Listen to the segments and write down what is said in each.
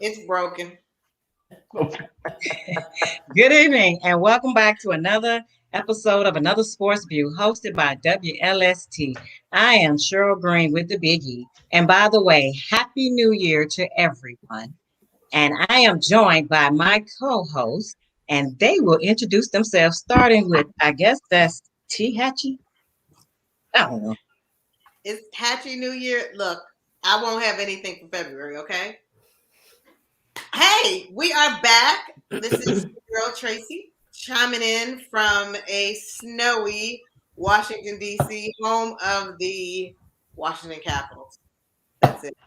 It's broken. Good evening, and welcome back to another episode of Another Sports View hosted by WLST. I am Cheryl Green with the Big E. And by the way, Happy New Year to everyone. And I am joined by my co host, and they will introduce themselves, starting with, I guess that's T Hatchie. I don't know. It's Happy New Year. Look, I won't have anything for February, okay? Hey, we are back. This is your girl Tracy chiming in from a snowy Washington, D.C., home of the Washington Capitals. That's it.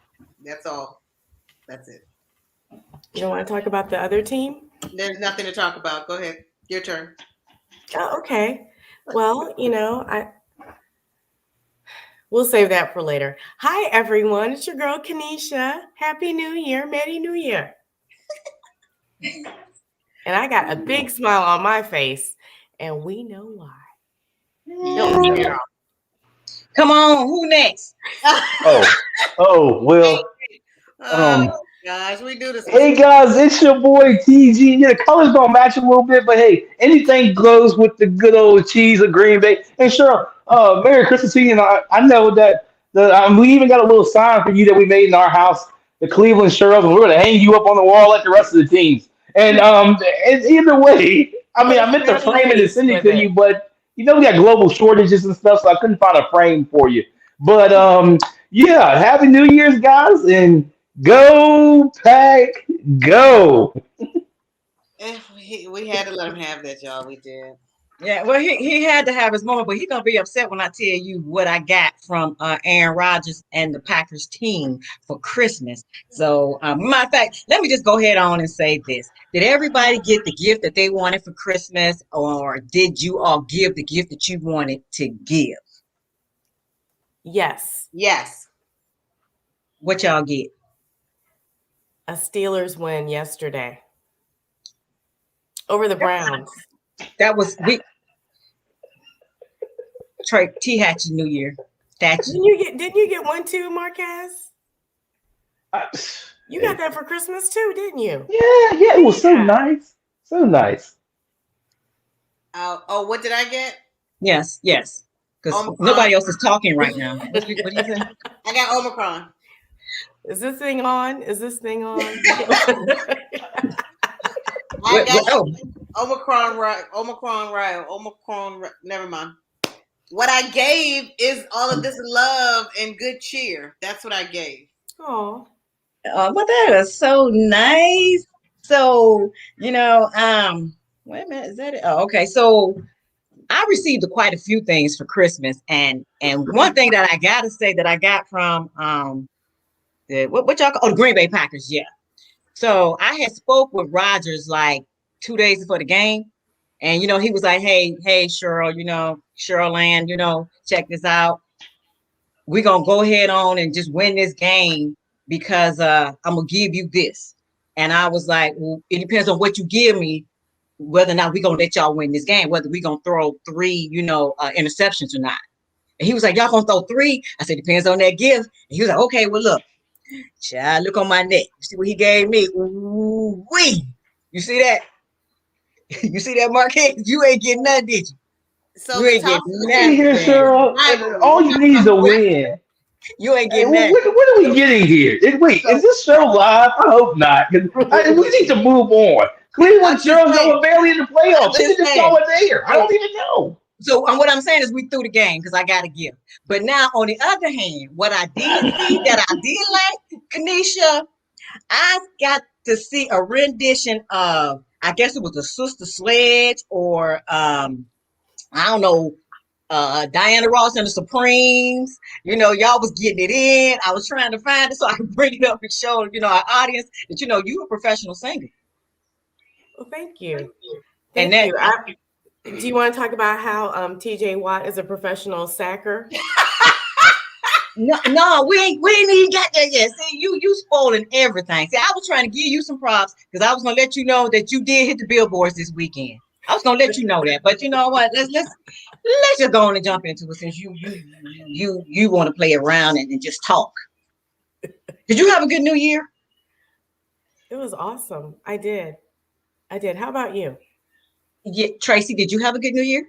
That's all. That's it. You don't want to talk about the other team? There's nothing to talk about. Go ahead. Your turn. Oh, okay. Well, we'll save that for later. Hi, everyone. It's your girl, Kanisha. Happy New Year. Merry New Year. And I got a big smile on my face, and we know why. Come on, who next? Well. Gosh, we do this. Hey guys, it's your boy TG. Yeah, the colors don't match a little bit, but hey, anything goes with the good old cheese of Green Bay. And sure, Merry Christmas to you. And I know that we even got a little sign for you that we made in our house, the Cleveland Shirls, and we're gonna hang you up on the wall like the rest of the teams. And either way, I mean, I meant to frame it and send it to you, but we got global shortages and stuff, so I couldn't find a frame for you. But yeah, Happy New Year's, guys, and go Pack, go! We had to let him have that, y'all. We did. Yeah, well, he had to have his moment, but he's gonna be upset when I tell you what I got from Aaron Rodgers and the Packers team for Christmas. So, matter of fact, let me just go ahead on and say this: did everybody get the gift that they wanted for Christmas, or did you all give the gift that you wanted to give? Yes. Yes. What y'all get? A Steelers win yesterday over the Browns. That was Trey T Hatchie New Year. Didn't you get one too, Marquez? You got that for Christmas too, didn't you? Yeah, it was so nice. So nice. What did I get? Yes. Because nobody else is talking right now. What do you say? I got Omicron. Is this thing on? I got Omicron. Never mind. What I gave is all of this love and good cheer. That's what I gave. Oh, well, that is so nice. So, wait a minute, is that it? Oh, okay. So I received quite a few things for Christmas, and one thing that I gotta say that I got from what y'all call the Green Bay Packers, yeah. So I had spoke with Rodgers like 2 days before the game, and he was like, hey Cheryl, Cheryl Land, check this out. We're gonna go ahead on and just win this game because I'm gonna give you this. And I was like, well, it depends on what you give me, whether or not we're gonna let y'all win this game, whether we're gonna throw three, interceptions or not. And he was like, y'all gonna throw three? I said, depends on that gift. And he was like, okay, well, look, child, look on my neck. You see what he gave me? Ooh, wee. You see that? You see that, Marquette? You ain't getting nothing, did you? So you ain't getting nothing. Here, Cheryl, all you need is a win. You ain't getting nothing. What are we getting here? Wait, is this show live? I hope not. We need to move on. Cleveland Shirls are barely in the playoffs. They just go in there. I don't even know. So what I'm saying is we threw the game because I got a gift. But now, on the other hand, what I did see that I did like, Kanisha, I got to see a rendition of, I guess it was a Sister Sledge or I don't know, Diana Ross and the Supremes. Y'all was getting it in. I was trying to find it so I could bring it up and show, our audience that, you a professional singer. Well, thank you. Thank you. Do you want to talk about how TJ Watt is a professional sacker? No, we ain't even got that yet. See, you spoiling everything. See, I was trying to give you some props because I was gonna let you know that you did hit the billboards this weekend. I was gonna let you know that, but you know what? Let's just go on and jump into it since you want to play around and just talk. Did you have a good New Year? It was awesome. I did. How about you? Yeah, Tracy, did you have a good New Year?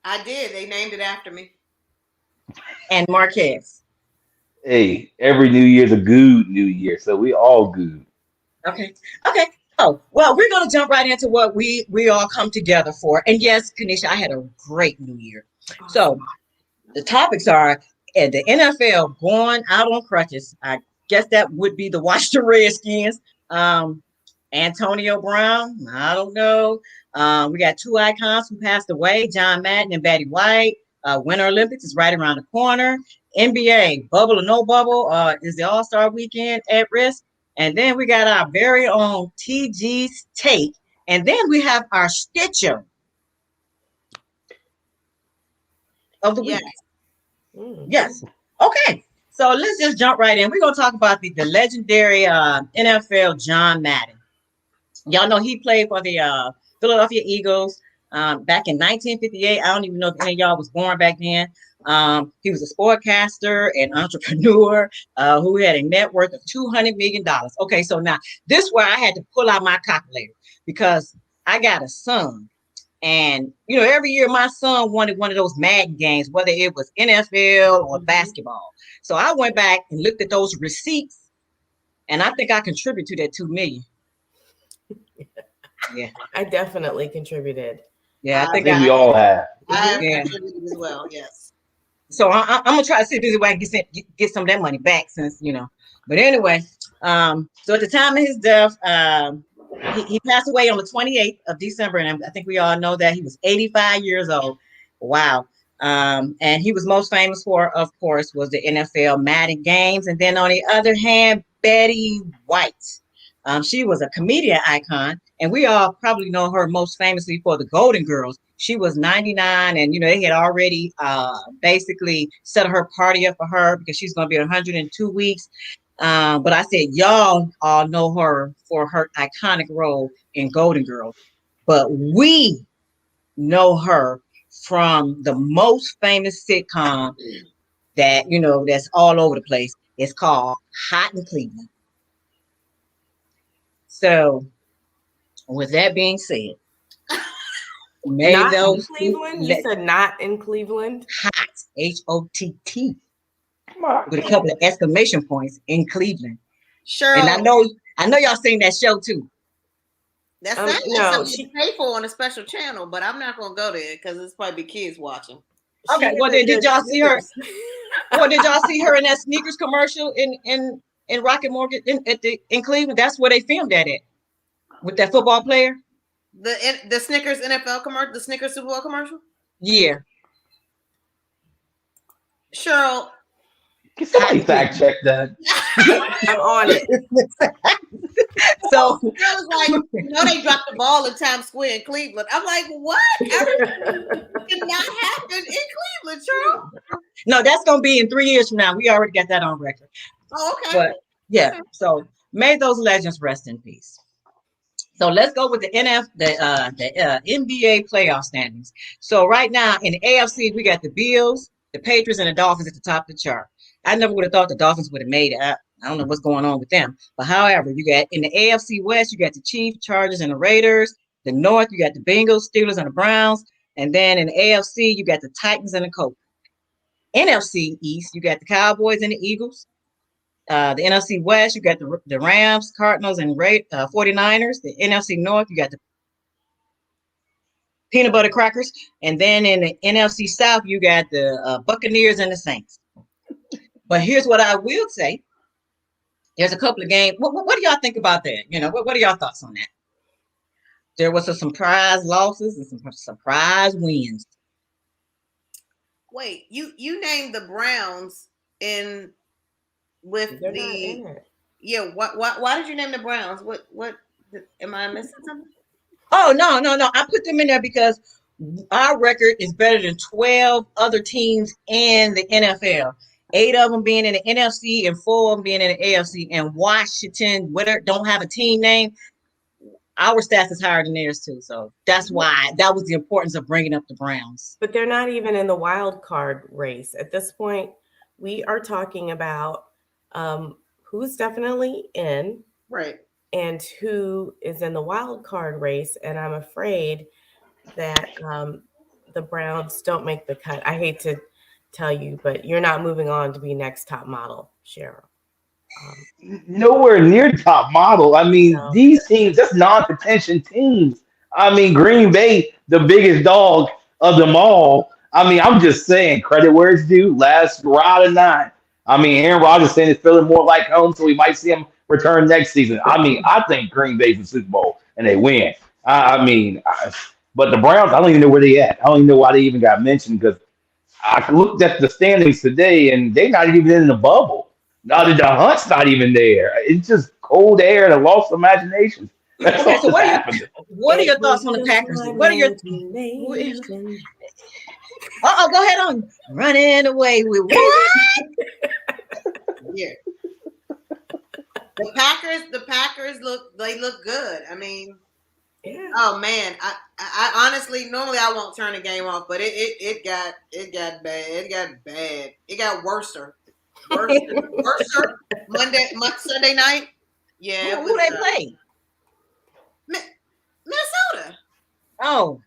I did. They named it after me. And Marquez. Hey, every New Year's a good New Year, so we all good. Okay. Okay. Oh, well, we're gonna jump right into what we all come together for. And yes, Kanisha, I had a great New Year. Awesome. So the topics are the NFL going out on crutches. I guess that would be the Washington Redskins. Um, Antonio Brown, I don't know. We got two icons who passed away, John Madden and Betty White. Winter Olympics is right around the corner. NBA, bubble or no bubble, is the All-Star weekend at risk? And then we got our very own TG's take. And then we have our Stitcher of the Yes. week. Mm. Yes. Okay. So let's just jump right in. We're going to talk about the legendary NFL John Madden. Y'all know he played for the Philadelphia Eagles back in 1958. I don't even know if any of y'all was born back then. He was a sportcaster and entrepreneur who had a net worth of $200 million. Okay, so now this is where I had to pull out my calculator because I got a son. And, every year my son wanted one of those Madden games, whether it was NFL or basketball. So I went back and looked at those receipts, and I think I contributed to that $2 million. Yeah. I definitely contributed. Yeah, I think we all have. I have Yeah. contributed as well. Yes. So I'm gonna try to see if this way I can get some of that money back, since. But anyway, so at the time of his death, he passed away on the 28th of December, and I think we all know that he was 85 years old. Wow. And he was most famous for, of course, was the NFL Madden games, and then on the other hand, Betty White. She was a comedian icon, and we all probably know her most famously for the Golden Girls. She was 99, and they had already basically set her party up for her because she's going to be 102 weeks. But I said, y'all all know her for her iconic role in Golden Girls, but we know her from the most famous sitcom that that's all over the place. It's called Hot in Cleveland. So, with that being said, Not in Cleveland? You said not in Cleveland? Hot, HOTT, Come on. with a couple of exclamation points in Cleveland. Cheryl. And I know y'all seen that show too. That sounds like something you pay for on a special channel, but I'm not going to go there because it's probably kids watching. Okay, well then did y'all see her? Well, did y'all see her in that sneakers commercial in Rocket Mortgage in Cleveland? That's where they filmed that at, with that football player. The Snickers NFL commercial, the Snickers Super Bowl commercial. Yeah. Cheryl, Can somebody fact check that? I'm on it. So Cheryl was like, they dropped the ball in Times Square in Cleveland. I'm like, what? Everything did not happen in Cleveland, Cheryl. No, that's gonna be in 3 years from now. We already got that on record. Oh, okay. But yeah, okay. So may those legends rest in peace. So let's go with the NBA playoff standings. So right now in the AFC, we got the Bills, the Patriots, and the Dolphins at the top of the chart. I never would have thought the Dolphins would have made it. I don't know what's going on with them. But however, you got in the AFC West, you got the Chiefs, Chargers, and the Raiders. The North, you got the Bengals, Steelers, and the Browns. And then in the AFC, you got the Titans and the Colts. NFC East, you got the Cowboys and the Eagles. The NFC West, you got the Rams, Cardinals, and 49ers. The NFC North, you got the Peanut Butter Crackers. And then in the NFC South, you got the Buccaneers and the Saints. But here's what I will say. There's a couple of games. What do y'all think about that? What are y'all thoughts on that? There was some surprise losses and some surprise wins. Wait, you named the Browns in with They're not in it. Yeah. Why did you name the Browns? What am I missing something? Oh no! I put them in there because our record is better than 12 other teams in the NFL. 8 of them being in the NFC and 4 of them being in the AFC. And Washington, don't have a team name. Our stats is higher than theirs too. So that's why that was the importance of bringing up the Browns. But they're not even in the wild card race at this point. We are talking about who's definitely in, right, and who is in the wild card race. And I'm afraid that the Browns don't make the cut. I hate to tell you, but you're not moving on to be next top model, Cheryl. Nowhere near top model. I mean, No. these teams, that's non-contention teams. I mean, Green Bay, the biggest dog of them all. I mean, I'm just saying, credit where it's due. Last ride or not. I mean, Aaron Rodgers saying it's feeling more like home, so we might see him return next season. I mean, I think Green Bay's in the Super Bowl and they win. But the Browns, I don't even know where they at. I don't even know why they even got mentioned because I looked at the standings today and they're not even in the bubble. Now the Hunt's not even there. It's just cold air and a lost imagination. That's Okay, all so that's happening. what are your thoughts on the Packers? What are your go ahead on running away with what? Yeah. The Packers look good. I mean, Yeah. oh man, I honestly normally I won't turn the game off, but it got bad. It got bad. It got worser. Sunday night. Yeah, it Who was they play? Minnesota. Oh,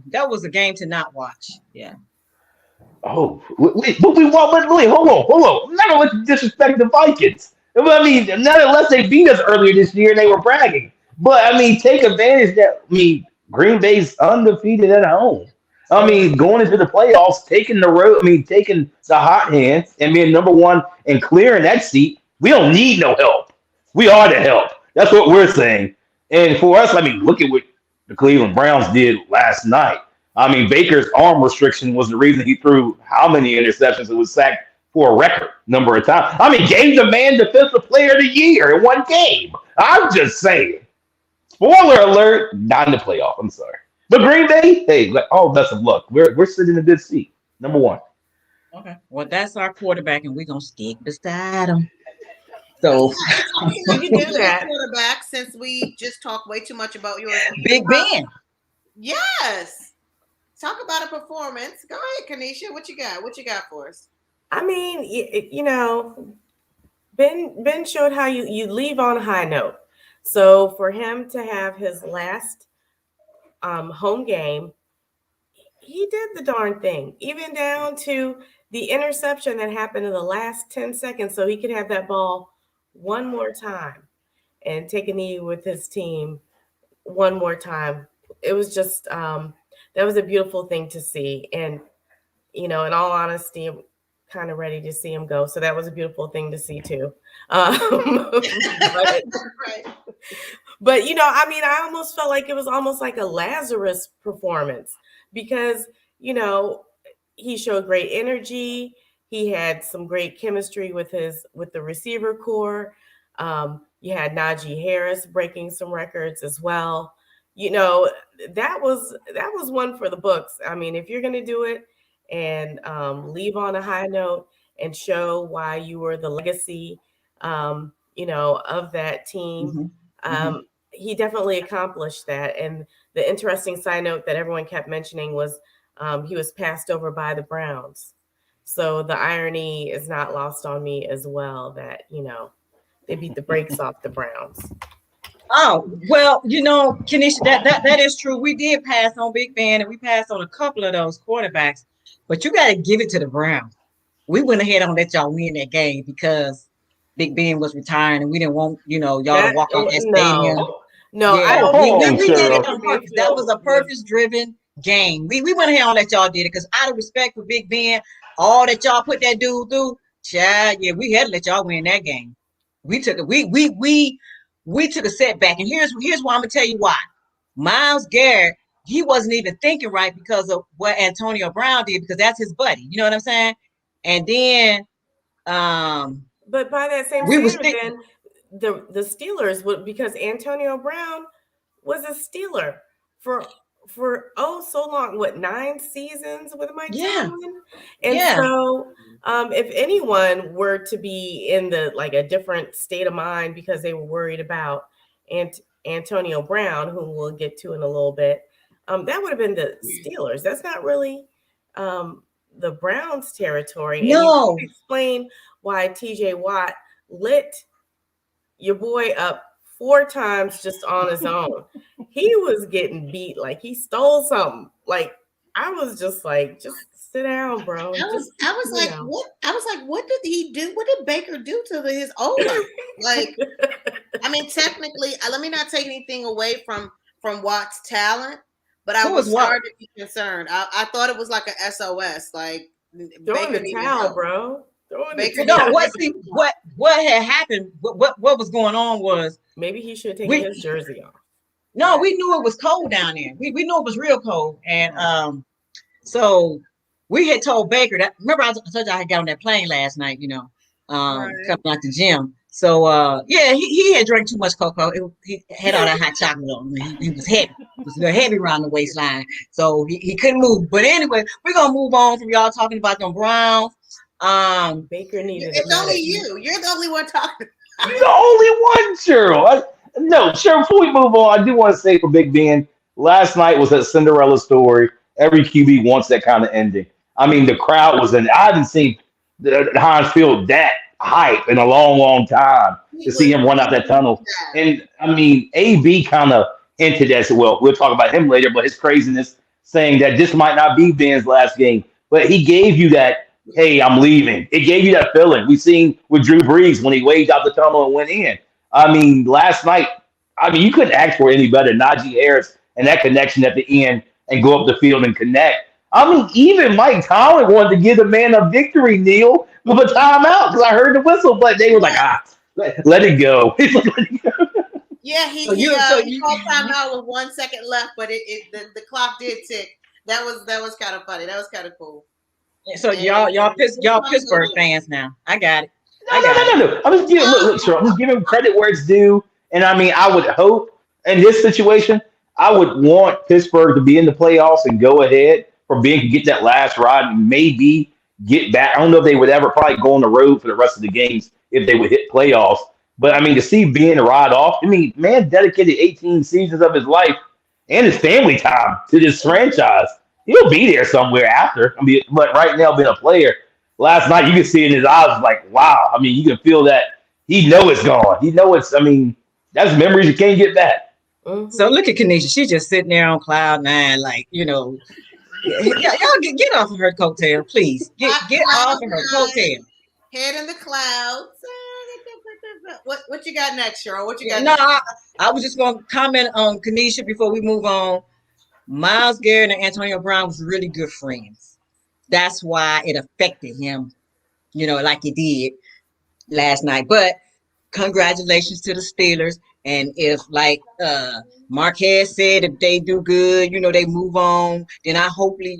that was a game to not watch. Yeah. Oh, wait, hold on. I'm not gonna let you disrespect the Vikings. I mean, not unless they beat us earlier this year and they were bragging. But I mean, take advantage that Green Bay's undefeated at home. I mean, going into the playoffs, taking the road, taking the hot hands and being number one and clearing that seat. We don't need no help. We are the help. That's what we're saying. And for us, look at what the Cleveland Browns did last night. I mean, Baker's arm restriction was the reason he threw how many interceptions and was sacked for a record number of times. I mean, gave the man defensive player of the year in one game. I'm just saying. Spoiler alert, not in the playoff. I'm sorry. But Green Bay, hey, best of luck. We're sitting in a good seat. Number one. Okay. Well, that's our quarterback, and we're gonna stick beside him. So You can do that. Quarterback, since we just talked way too much about yours. Big Ben. Yes. Talk about a performance. Go ahead, Kanisha. What you got? What you got for us? I mean, Ben showed how you leave on a high note. So for him to have his last home game, he did the darn thing, even down to the interception that happened in the last 10 seconds, so he could have that ball one more time and take a knee with his team one more time. It was just that was a beautiful thing to see. And in all honesty, I'm kind of ready to see him go. So that was a beautiful thing to see too. But I almost felt like it was almost like a Lazarus performance because, he showed great energy. He had some great chemistry with the receiver core. You had Najee Harris breaking some records as well. That was one for the books. I mean, if you're going to do it and leave on a high note and show why you were the legacy, of that team, he definitely accomplished that. And the interesting side note that everyone kept mentioning was he was passed over by the Browns. So the irony is not lost on me as well that, they beat the brakes off the Browns. Oh, well, Kenisha, that is true. We did pass on Big Ben and we passed on a couple of those quarterbacks, but you got to give it to the Browns. We went ahead and let y'all win that game because Big Ben was retiring and we didn't want, y'all to walk out that stadium. No, yeah, I don't we did it on purpose. That was a purpose-driven game. We went ahead and let y'all did it because out of respect for Big Ben, all that y'all put that dude through, child, yeah, we had to let y'all win that game. We took a setback, and here's why I'm gonna tell you why. Myles Garrett, he wasn't even thinking right because of what Antonio Brown did because that's his buddy. You know what I'm saying? And then, but by that same standard, then the Steelers would because Antonio Brown was a Steeler for so long. What 9 seasons with Mike Tomlin? And so if anyone were to be in a different state of mind because they were worried about Antonio Brown, whom we'll get to in a little bit, that would have been the Steelers. That's not really the Browns territory. No. And you can explain why TJ Watt lit your boy up 4 times just on his own. He was getting beat like he stole something. Like I was just like, just sit down, bro. I was like, what? I was like, what did he do? What did Baker do to his O-line? Like, I mean, technically, let me not take anything away from Watt's talent, but I was starting to be concerned. I thought it was like a SOS, like throwing the towel, bro. What had happened? What was going on was maybe he should take his jersey off. No, we knew it was cold down there. We knew it was real cold, and so we had told Baker that. Remember, I told you I had got on that plane last night. Coming out the gym. So he had drank too much cocoa. He had all that hot chocolate on him. He was heavy. It was heavy around the waistline, so he couldn't move. But anyway, we're gonna move on from y'all talking about them Browns. Baker needed. It's only you. You're the only one talking. You're the only one, Cheryl. No, Cheryl. Before we move on, I do want to say for Big Ben, last night was a Cinderella story. Every QB wants that kind of ending. I mean, the crowd was in. I haven't seen the Heinz Field that hype in a long, long time to see him run out that tunnel. And I mean, AB kind of hinted as well. We'll talk about him later, but his craziness saying that this might not be Ben's last game, but he gave you that. Hey, I'm leaving. It gave you that feeling. We seen with Drew Brees when he waved out the tunnel and went in. I mean, last night, you couldn't ask for any better. Najee Harris and that connection at the end and go up the field and connect. I mean, even Mike Tomlin wanted to give the man a victory, Neil, with a timeout because I heard the whistle, but they were like, let it go. Yeah, he called timeout with 1 second left, but the clock did tick. That was kind of funny. That was kind of cool. So y'all Pittsburgh fans now. I got it. No. I'm just giving look, sir. I'm just giving credit where it's due. And I mean, I would hope in this situation, I would want Pittsburgh to be in the playoffs and go ahead for being to get that last ride and maybe get back. I don't know if they would ever probably go on the road for the rest of the games if they would hit playoffs. But I mean, to see Ben ride off, I mean, man dedicated 18 seasons of his life and his family time to this franchise. He'll be there somewhere after. I mean, but right now, being a player, last night you could see in his eyes, like, wow. I mean, you can feel that he know it's gone. He know it's. I mean, that's memories you can't get back. Mm-hmm. So look at Kanisha. She's just sitting there on cloud nine, like y'all get off of her coattail, please. Get off of her coattail. Head in the clouds. What you got next, Cheryl? What you got? No, I was just going to comment on Kanisha before we move on. Myles Garrett and Antonio Brown was really good friends. That's why it affected him, like it did last night. But congratulations to the Steelers. And if, like Marquez said, if they do good, they move on, then hopefully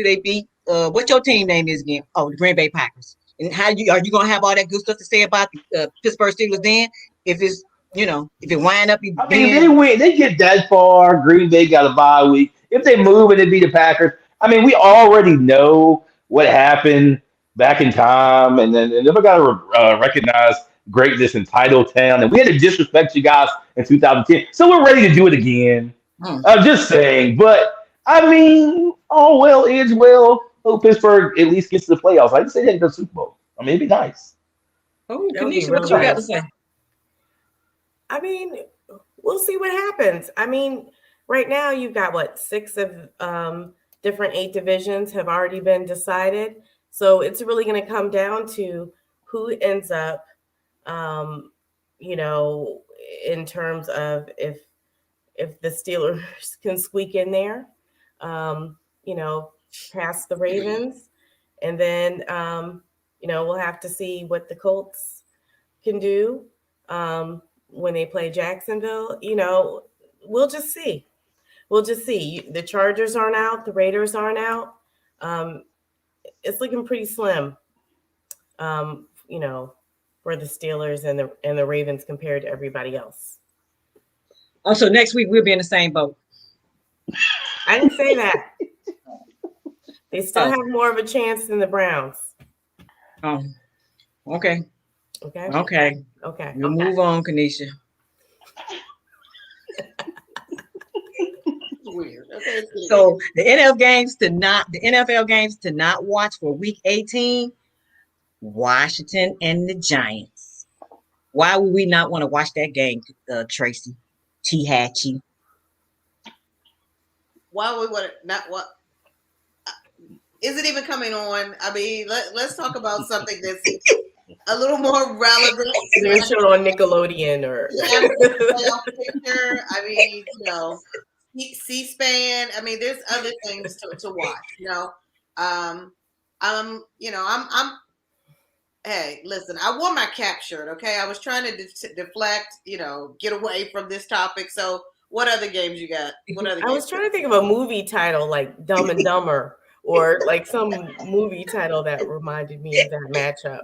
they beat what your team name is again? Oh, the Green Bay Packers. And are you gonna have all that good stuff to say about the Pittsburgh Steelers then? If it's if it wind up, I mean, they win. They get that far. Green Bay got a bye week. If they move and they beat the Packers, I mean, we already know what happened back in time, and then we got to recognize greatness in Titletown, and we had to disrespect you guys in 2010, so we're ready to do it again. I'm just saying, but I mean, all well is well. Hope Pittsburgh at least gets to the playoffs. I didn't say they get to the Super Bowl. I mean, it'd be nice. Oh, Kanisha, what you got to say? I mean, we'll see what happens. I mean, right now you've got 6 of different 8 divisions have already been decided. So it's really going to come down to who ends up, in terms of if the Steelers can squeak in there, past the Ravens. And then, we'll have to see what the Colts can do. When they play Jacksonville, we'll just see. The Chargers aren't out. The Raiders aren't out. It's looking pretty slim, for the Steelers and the Ravens compared to everybody else. Also, next week we'll be in the same boat. I didn't say that. They still have more of a chance than the Browns. Oh, okay. Okay. We'll move on, Kanisha. Weird. Okay. So the NFL games to not watch for Week 18, Washington and the Giants. Why would we not want to watch that game, Tracy? T. Hatchie. Why would what not what is it even coming on? I mean, let's talk about something that's a little more relevant. Is it shown on Nickelodeon or Playoff picture? I mean, C-SPAN. I mean, there's other things to watch. I'm. Hey, listen. I wore my cap shirt. Okay, I was trying to deflect. Get away from this topic. So, what other games you got? What other? I was trying to think of a movie title like Dumb and Dumber or like some movie title that reminded me of that matchup.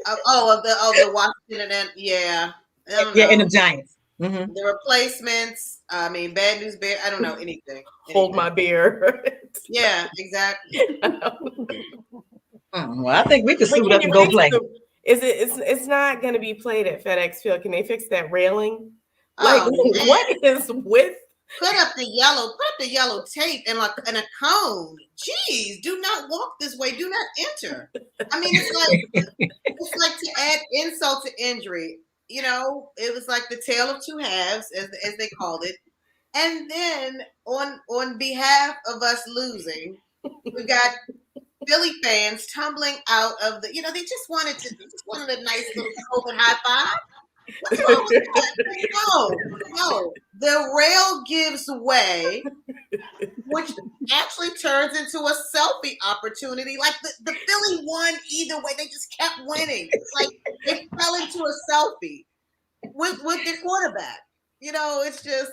Of the Washington and yeah. And the Giants. Mm-hmm. The replacements. I mean, Bad News Bear. I don't know anything. Hold my beer. Yeah, exactly. Well, I think we can suit up and go play. It's not going to be played at FedEx Field. Can they fix that railing? What is with? Put up the yellow tape and a cone. Jeez, do not walk this way. Do not enter. I mean, it's like to add insult to injury. It was like the tale of two halves, as they called it. And then on behalf of us losing, we got Philly fans tumbling out of the. They just wanted a nice little COVID high five. What's wrong with that? No. The rail gives way, which actually turns into a selfie opportunity. Like the Philly won either way. They just kept winning. It's like they fell into a selfie with their quarterback. It's just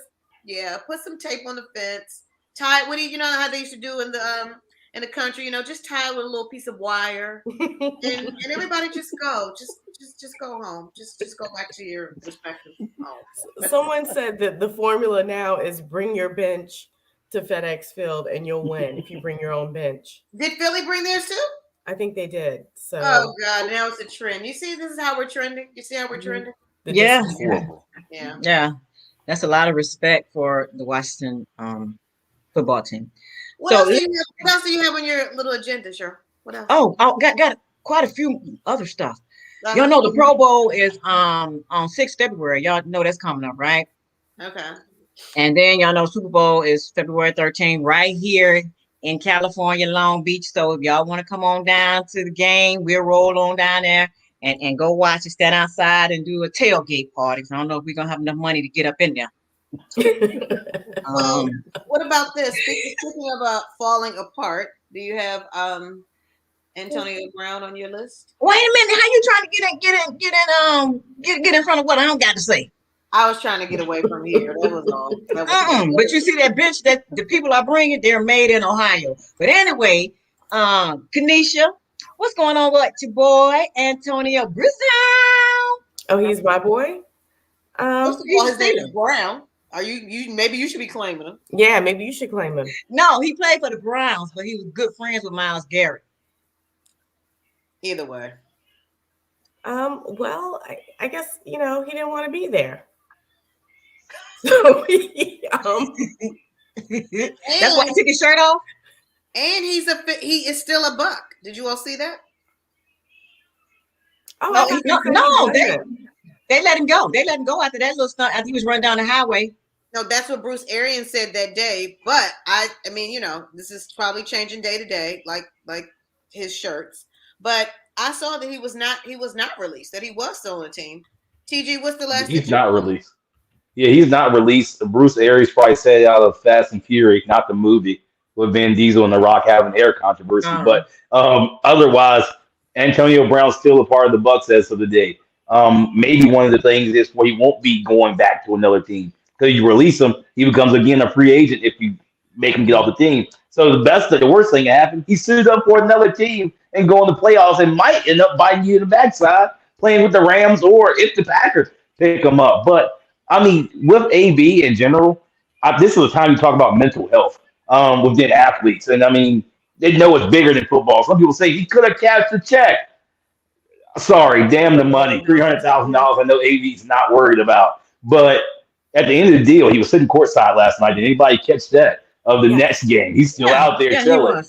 put some tape on the fence. Tie. What do you know how they used to do in the country? Just tie it with a little piece of wire, and everybody just go. Just go home. Just go back to your respective homes. Someone said that the formula now is bring your bench to FedEx Field and you'll win if you bring your own bench. Did Philly bring theirs too? I think they did. So. Oh God, now it's a trend. You see, this is how we're trending. You see how we're trending? Yeah. Yeah. That's a lot of respect for the Washington football team. What else do you have on your little agenda, sure? What else? Oh, got quite a few other stuff. Y'all know the Pro Bowl is on 6th February. Y'all know that's coming up, right? Okay. And then y'all know Super Bowl is February 13th right here in California, Long Beach. So if y'all want to come on down to the game, we'll roll on down there and go watch it, stand outside and do a tailgate party. I don't know if we're going to have enough money to get up in there. What about this? Speaking about falling apart, do you have Antonio Brown on your list? Wait a minute, how you trying to get in front of what I don't got to say? I was trying to get away from here. That was all. But you see that bench that the people are bringing, they're made in Ohio. But anyway, Kanisha, what's going on with your boy Antonio Brown? Oh, he's my boy. First of all, his name is Brown. Are you? Maybe you should be claiming him. Yeah, maybe you should claim him. No, he played for the Browns, but he was good friends with Myles Garrett. Either way. Well, I guess he didn't want to be there. So that's why he took his shirt off. And he is still a Buck. Did you all see that? Oh, no, they let him go. They let him go after that little stunt. After he was running down the highway. No, that's what Bruce Arians said that day. But I mean, this is probably changing day to day, like his shirts. But I saw that he was not released. That he was still on the team. TG, what's the last? He's not released. Yeah, he's not released. Bruce Arians probably said out of Fast and Furious, not the movie, with Vin Diesel and The Rock having air controversy. But otherwise, Antonio Brown's still a part of the Bucs as of the day. Maybe one of the things is where he won't be going back to another team. Because you release him, he becomes again a free agent if you make him get off the team. So the worst thing that happened, he suited up for another team and go in the playoffs and might end up biting you in the backside, playing with the Rams or if the Packers pick him up. But I mean, with AB in general, this is the time you talk about mental health within athletes. And I mean, they know it's bigger than football. Some people say he could have cashed the check. Sorry, damn the money, $300,000. I know AB's not worried about, but at the end of the deal, he was sitting courtside last night. Did anybody catch that of the next game? He's still out there chilling.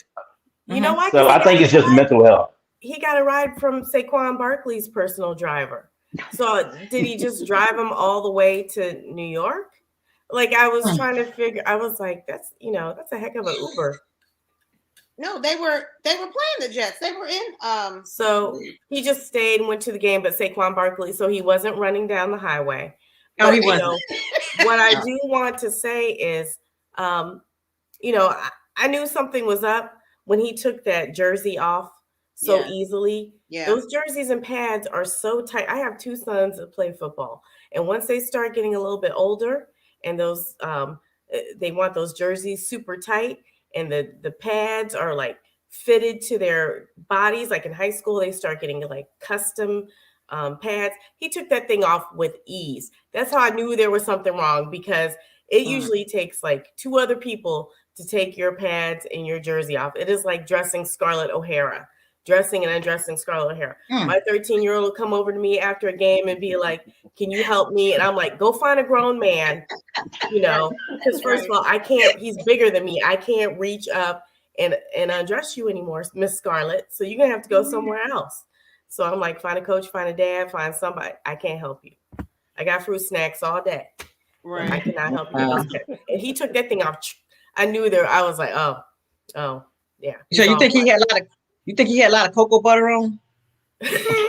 You know what? So I think it's just mental health. He got a ride from Saquon Barkley's personal driver. So did he just drive him all the way to New York? Like I was trying to figure. I was like, that's a heck of an Uber. No, they were playing the Jets. They were in. So he just stayed and went to the game, but Saquon Barkley, so he wasn't running down the highway. No, But, he wasn't. What I do want to say is, I knew something was up when he took that jersey off so easily. Yeah. Those jerseys and pads are so tight. I have two sons that play football, and once they start getting a little bit older, and those they want those jerseys super tight, and the pads are like fitted to their bodies. Like in high school, they start getting like custom pads. He took that thing off with ease. That's how I knew there was something wrong, because it usually takes like two other people to take your pads and your jersey off. It is like dressing Scarlett O'Hara, dressing and undressing Scarlett O'Hara. My 13-year-old will come over to me after a game and be like, "Can you help me?" And I'm like, "Go find a grown man," because first of all, I can't, he's bigger than me. I can't reach up and undress you anymore, Miss Scarlett. So you're going to have to go somewhere else. So I'm like, find a coach, find a dad, find somebody. I can't help you. I got fruit snacks all day. Right. I cannot help you. And he took that thing off. I knew there. I was like, oh, yeah. So you think he had a lot of cocoa butter on? It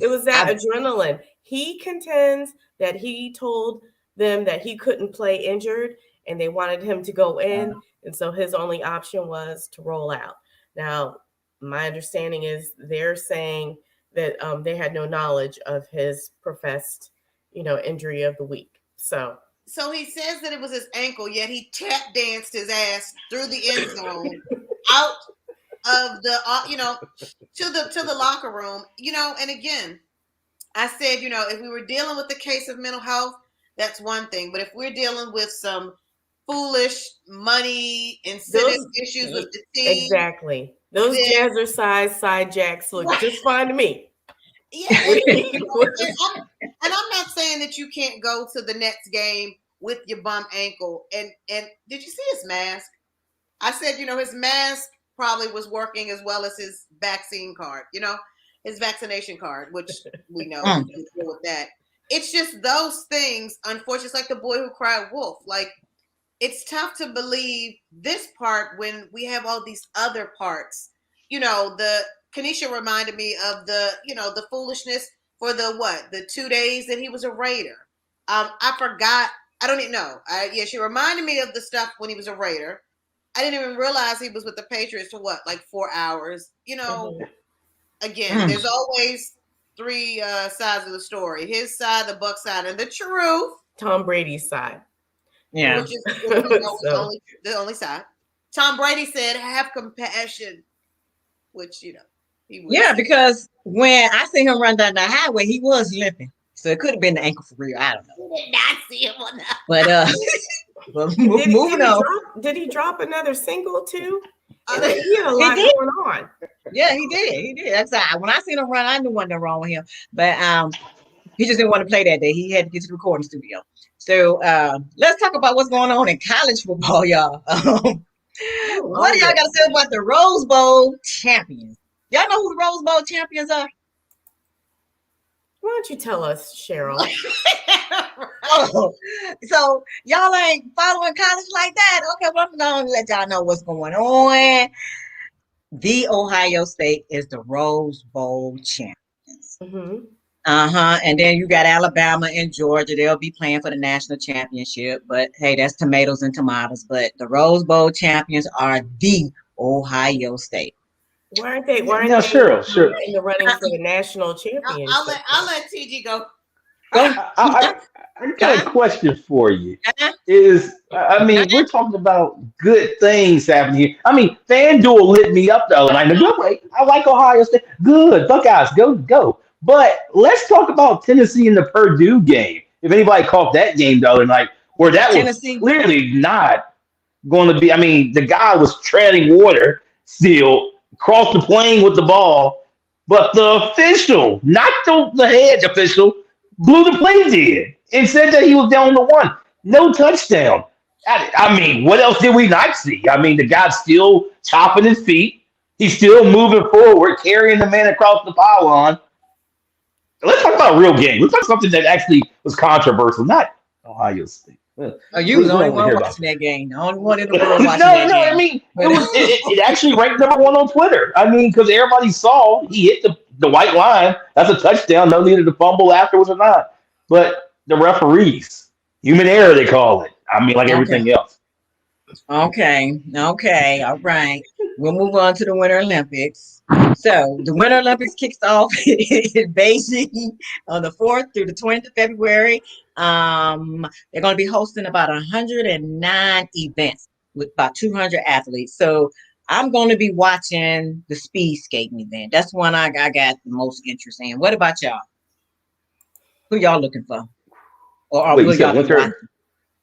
was that adrenaline. He contends that he told them that he couldn't play injured, and they wanted him to go in, and so his only option was to roll out. Now, my understanding is they're saying that they had no knowledge of his professed, injury of the week. So he says that it was his ankle, yet he tap danced his ass through the end zone, out of the, to the locker room, and again, I said, if we were dealing with the case of mental health, that's one thing. But if we're dealing with some foolish money incentive issues with the team. Exactly. Those jazzercise side jacks look just fine to me. Yeah. And I'm not saying that you can't go to the next game with your bum ankle. And did you see his mask? I said, his mask probably was working as well as his vaccine card, his vaccination card, which we know deal with that. It's just those things, unfortunately, it's like the boy who cried wolf. Like, it's tough to believe this part when we have all these other parts. The Kanisha reminded me of the foolishness for the 2 days that he was a Raider. I forgot. I don't even know. She reminded me of the stuff when he was a Raider. I didn't even realize he was with the Patriots for 4 hours. Again, there's always three sides of the story: his side, the Buck side, and the truth. Tom Brady's side. Yeah, which is the only side. Tom Brady said, "Have compassion," which he was. Yeah, because when I seen him run down the highway, he was limping, so it could have been the ankle for real. I don't know. We did not see him on that. But moving on. Did he drop another single too? He had a lot going on. Yeah, he did. He did. That's when I seen him run, I knew wasn't wrong with him. But he just didn't want to play that day. He had to get to the recording studio. So let's talk about what's going on in college football, y'all. What do y'all got to say about the Rose Bowl champions? Y'all know who the Rose Bowl champions are? Why don't you tell us, Cheryl? So y'all ain't following college like that? Okay, well, I'm going to let y'all know what's going on. The Ohio State is the Rose Bowl champions. Mm-hmm. And then you got Alabama and Georgia. They'll be playing for the national championship. But hey, that's tomatoes and tomatoes. But the Rose Bowl champions are the Ohio State. Why aren't they? Sure. In the running for the national championship? I'll let TG go. I got a question for you. We're talking about good things happening here. FanDuel lit me up the other night in a good way. I like Ohio State. Good. Buckeyes, go. But let's talk about Tennessee in the Purdue game. If anybody caught that game the other night, where that Tennessee was clearly not going to be. The guy was treading water still, crossed the plane with the ball, but the official, not the head official, blew the play dead and said that he was down to one. No touchdown. What else did we not see? The guy's still chopping his feet. He's still moving forward, carrying the man across the pylon. Let's talk about a real game. Let's talk something that actually was controversial, not Ohio State. Oh, you was the We only don't want to one hear about watching that game. The only one in the world watching no, that no. I game. mean, it actually ranked #1 on Twitter. I mean, because everybody saw he hit the white line. That's a touchdown. No need to fumble afterwards or not. But the referees, human error, they call it. I mean, like Okay. everything else. Okay. All right. We'll move on to the Winter Olympics. So the Winter Olympics kicks off in Beijing on the 4th through the 20th of February. They're going to be hosting about 109 events with about 200 athletes. So I'm going to be watching the speed skating event. That's one I got the most interest in. What about y'all? Who y'all looking for? Or Wait, will y'all be watching?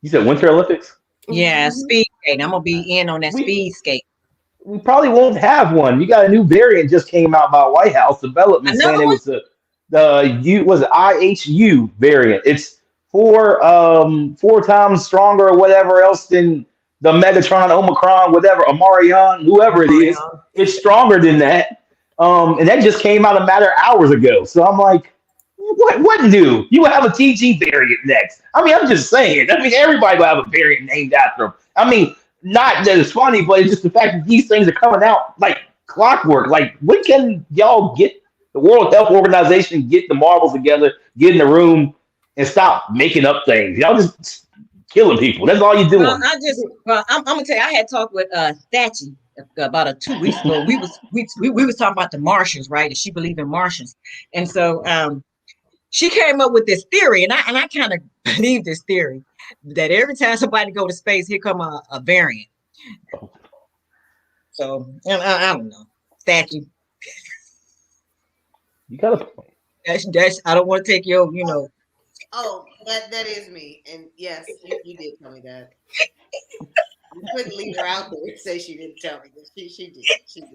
You said Winter Olympics? Yeah, speed skating. I'm gonna be in on that We speed skate. we probably won't have one. You got a new variant just came out by White House development saying Another it one? was the U was it IHU variant. It's four times stronger or whatever else than the Megatron, Omicron, whatever, Amarion, whoever it is. Mario. It's stronger than that. And that just came out a matter of hours ago. So I'm like, what new? You have a TG variant next. I mean, I'm just saying. I mean, everybody will have a variant named after them. I mean, not that it's funny, but it's just the fact that these things are coming out like clockwork. Like, when can y'all get the World Health Organization get the marbles together, get in the room, and stop making up things? Y'all just killing people. That's all you're Well, doing. I'm gonna tell you, I had talked with Thatchy about 2 weeks ago. We was talking about the Martians, right? And she believed in Martians, and so she came up with this theory, and I kind of believe this theory that every time somebody go to space, here come a variant. So I don't know, Thatchy. You got a point. That's I don't want to take your, Oh, that is me. And yes, you did tell me that. You couldn't leave her out there and say she didn't tell me this. She did. She did.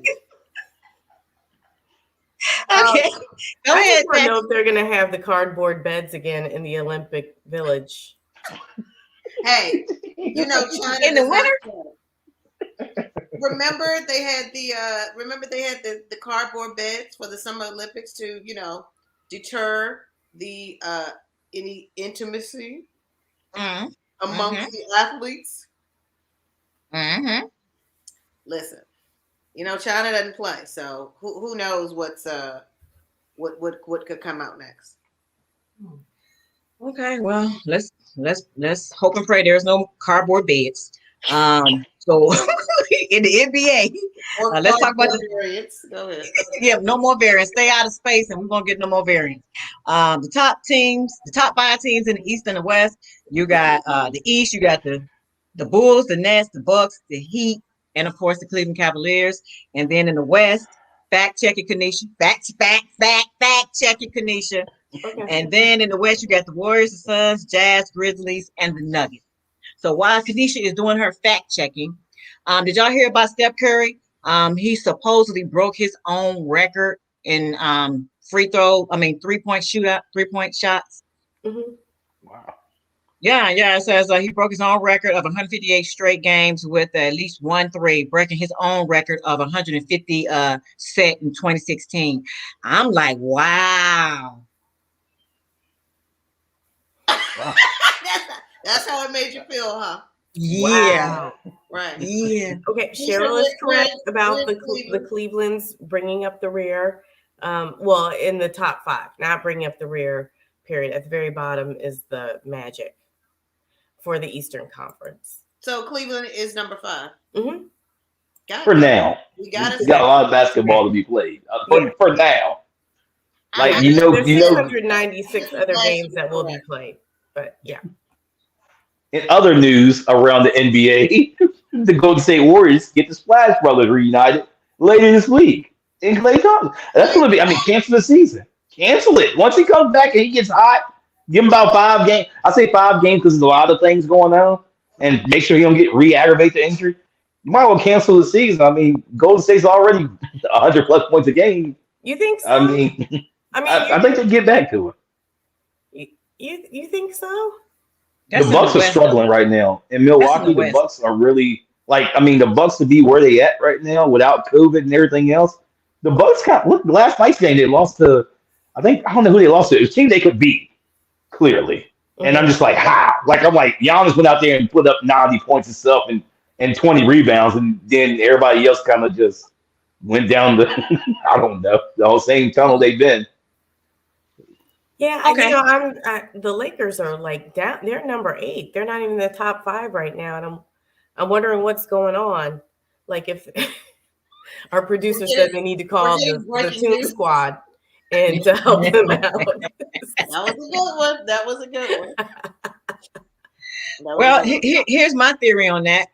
Okay, go I ahead, just want to know Thatchy. if they're going to have the cardboard beds again in the Olympic Village. Hey, China In the does not winter? care. Remember they had the cardboard beds for the Summer Olympics to, deter the any intimacy Mm-hmm. amongst the athletes. Mm-hmm. Listen, China doesn't play, so who knows what could come out next. Okay, well, let's hope and pray there's no cardboard beds. So in the NBA, Or let's talk about cardboard variants. Go ahead. no more variants. Stay out of space, and we're gonna get no more variants. The top 5 teams in the East and the West. You got the East. You got the Bulls, the Nets, the Bucks, the Heat, and of course the Cleveland Cavaliers. And then in the West, fact checking Kanisha, fact checking Kanisha. Okay. And then in the West, you got the Warriors, the Suns, Jazz, Grizzlies, and the Nuggets. So while Kanisha is doing her fact checking, did y'all hear about Steph Curry? He supposedly broke his own record in 3-point shootout, 3-point shots. Mm-hmm. Wow. Yeah. It says he broke his own record of 158 straight games with at least 1 3, breaking his own record of 150 set in 2016. I'm like, wow. That's how it made you feel, huh? Yeah. Wow. Right. Yeah. Okay, Cheryl is correct about the Cleveland's bringing up the rear. Well, in the top 5, not bringing up the rear, period. At the very bottom is the Magic for the Eastern Conference. So Cleveland is number 5. Mm-hmm. For now. We got We got a lot of basketball to be played. For now. Like, There's 696 other games that will be played. But yeah. In other news around the NBA, the Golden State Warriors get the Splash Brothers reunited later this week in Klay Thompson. That's going to be, cancel the season. Cancel it. Once he comes back and he gets hot, give him about 5 games. I say 5 games because there's a lot of things going on, and make sure he don't get re-aggravate the injury. You might well cancel the season. Golden State's already 100+ points a game. You think so? I think they get back to it. You think so? The Bucks are struggling right now. In Milwaukee, the Bucks are really Like, I mean, the Bucks to be where they at right now without COVID and everything else. The Bucks got look last night's game. They lost to, I don't know who they lost to. It was a team they could beat clearly. And I'm Mhm. just like, how? Like, I'm like, Giannis went out there and put up 90 points and stuff and 20 rebounds, and then everybody else kind of just went down the, I don't know, the whole same tunnel they've been. Yeah, Okay. the Lakers are like down. They're number 8. They're not even in the top 5 right now, and I'm wondering what's going on. Like if our producer said they need to We're call getting the breaking Toon news. Squad and to help them out. That was a good one. That was a good one. Well, here's my theory on that.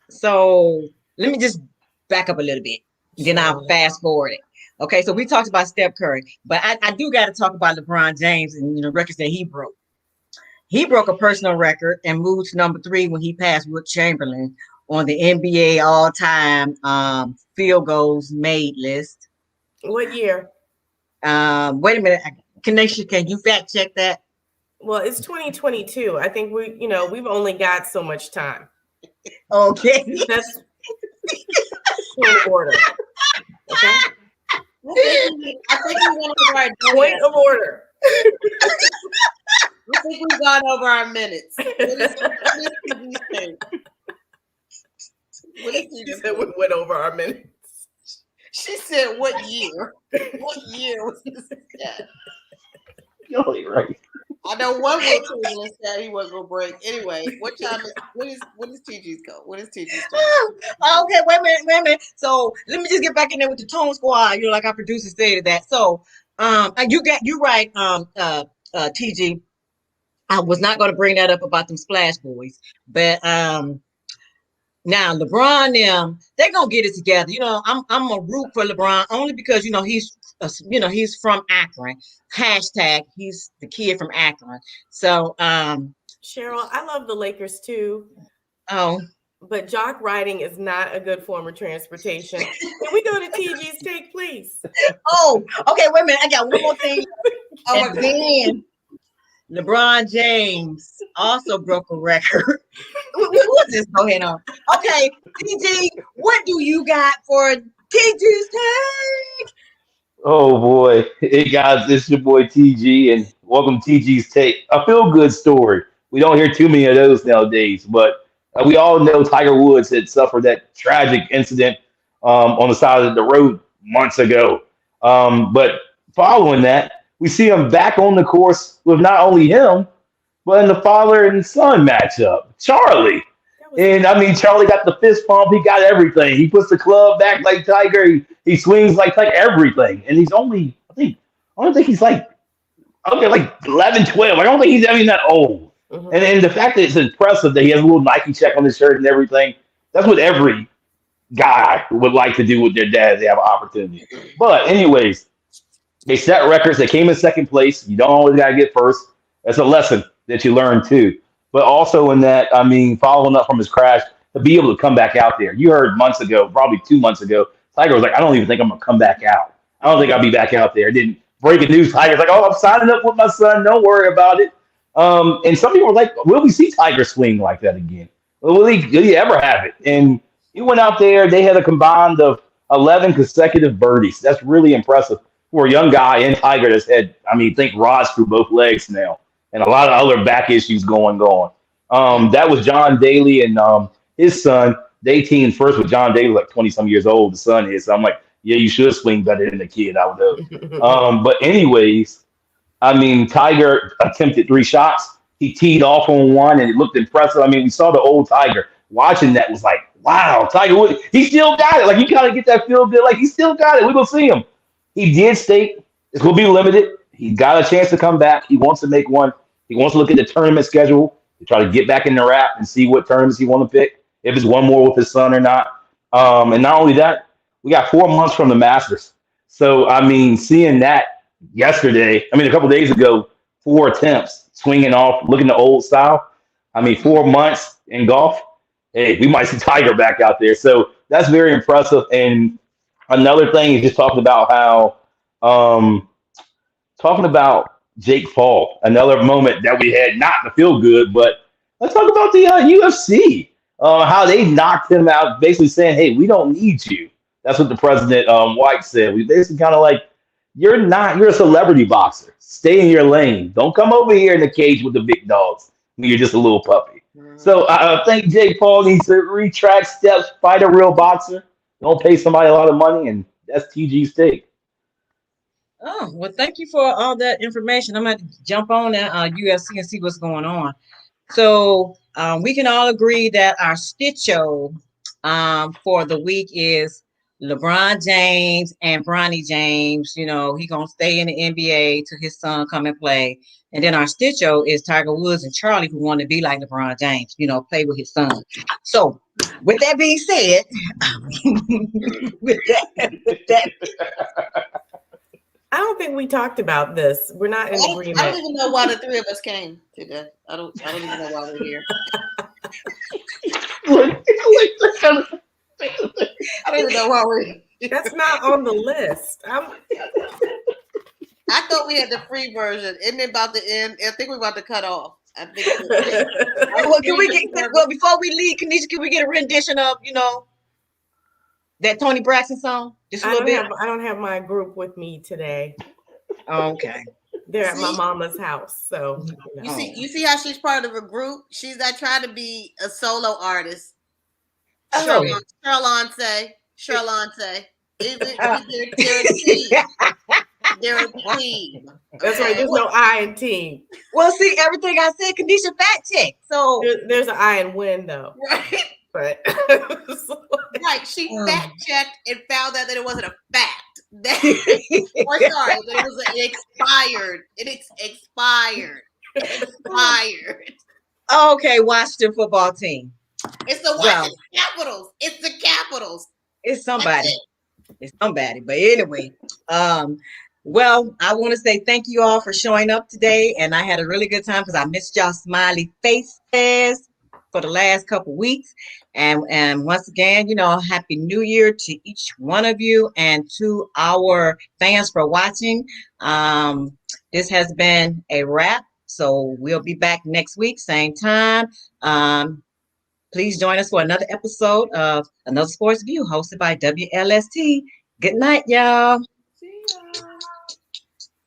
So let me just back up a little bit. Then I'll fast forward it. Okay, so we talked about Steph Curry, but I do got to talk about LeBron James and records that he broke. He broke a personal record and moved to number 3 when he passed Wilt Chamberlain on the NBA all-time field goals made list. What year? Wait a minute, can you fact check that? Well, it's 2022. I think we've only got so much time. Okay, That's point of order. Okay, I think we went over our point of order. I think we've gone over our minutes. What is TG's thing? What is She TG's said we thing? went over our minutes. She said, "What year? What year was this?" You're right. I know one Will Chamberlain said he wasn't gonna break. Anyway, what time is what is TG's go? What is TG's time? Okay, wait a minute. So let me just get back in there with the Tone Squad. Like our producer stated that. So you right, TG. I was not going to bring that up about them Splash Boys, but now LeBron them they're gonna get it together. I'm a root for LeBron only because he's from Akron. Hashtag he's the kid from Akron. So Cheryl, I love the Lakers too, oh. but jock riding is not a good form of transportation. Can we go to TG's take, please? Oh, okay, wait a minute. I got one more thing. Oh my And God. then LeBron James also broke a record. We'll just go ahead on. Okay, TG, what do you got for TG's take? Oh boy. Hey guys, this is your boy TG and welcome to TG's Take. A feel good story. We don't hear too many of those nowadays, but we all know Tiger Woods had suffered that tragic incident on the side of the road months ago. But following that, we see him back on the course with not only him, but in the father and son matchup, Charlie. And I mean, Charlie got the fist pump. He got everything. He puts the club back like Tiger. He swings like everything. And he's only, I don't think he's like, okay, like 11, 12. I don't think he's even that old. Mhm. And the fact that it's impressive that he has a little Nike check on his shirt and everything, that's what every guy would like to do with their dad if they have an opportunity. But anyways, they set records. They came in second place. You don't always got to get first. That's a lesson that you learn too. But also in that, I mean, following up from his crash, to be able to come back out there. You heard months ago, probably 2 months ago, Tiger was like, I don't even think I'm going to come back out. I don't think I'll be back out there. Didn't breaking news. Tiger's like, oh, I'm signing up with my son. Don't worry about it. And some people were like, will we see Tiger swing like that again? Will he ever have it? And he went out there. They had a combined of 11 consecutive birdies. That's really impressive for a young guy and Tiger that's had, I mean, think rods through both legs now and a lot of other back issues going on. That was John Daly and his son. They teamed first with John Daly, like 20 some years old. The son is. So I'm like, yeah, you should swing better than the kid. I would have. But anyways, I mean, Tiger attempted 3 shots. He teed off on one, and it looked impressive. I mean, we saw the old Tiger. Watching that was like, wow, Tiger Woods, he still got it. Like, you kind of get that feel good. Like, he still got it. We're going to see him. He did state it's going to be limited. He got a chance to come back. He wants to make one. He wants to look at the tournament schedule to try to get back in the wrap and see what tournaments he want to pick, if it's one more with his son or not. And not only that, we got 4 months from the Masters. So, I mean, seeing that yesterday, I mean, a couple days ago, 4 attempts, swinging off, looking the old style. I mean, 4 months in golf. Hey, we might see Tiger back out there. So that's very impressive. And another thing is just talking about how, talking about Jake Paul, another moment that we had not to feel good, but let's talk about the UFC. how they knocked him out, basically saying, "Hey, we don't need you." That's what the president White said. We basically kind of like, you're a celebrity boxer. Stay in your lane. Don't come over here in the cage with the big dogs when you're just a little puppy. Mhm. So I think Jake Paul needs to retract steps, fight a real boxer. Don't pay somebody a lot of money, and that's TG's take. Oh, well, thank you for all that information. I'm going to jump on that UFC and see what's going on. So we can all agree that our stitcho for the week is LeBron James and Bronny James. You know, he gonna stay in the NBA till his son come and play. And then our stitcho is Tiger Woods and Charlie, who want to be like LeBron James. You know, play with his son. So, with that being said, with that, I don't think we talked about this. We're not in I don't agreement. even know why the three of us came today. I don't even know why we're here. I don't even know why we're here. That's not on the list. I thought we had the free version. Isn't it about to end? I think we're about to cut off. I think. well, can we get well before we leave, Kanisha? Can we get a rendition of that Tony Braxton song? Just a little bit. I don't have my group with me today. Okay. They're at my mama's house. So you see how she's part of a group? She's not trying to be a solo artist. Oh. Sherlante. They're a team. They're a team. That's right. There's no I in team. Well, see, everything I said, Kanisha fact check. So there's an I in win though. Right. But right, she fact checked and found out that it wasn't a fact. Or sorry, that it was expired. It expired. Expired. Okay, Washington football team. It's the Washington Capitals. It's the Capitals. It's somebody. It's somebody. But anyway, well, I want to say thank you all for showing up today, and I had a really good time because I missed y'all smiley faces for the last couple weeks. And once again, Happy New Year to each one of you and to our fans for watching. This has been a wrap. So we'll be back next week, same time. Please join us for another episode of Another Sports View hosted by WLST. Good night, y'all. See ya.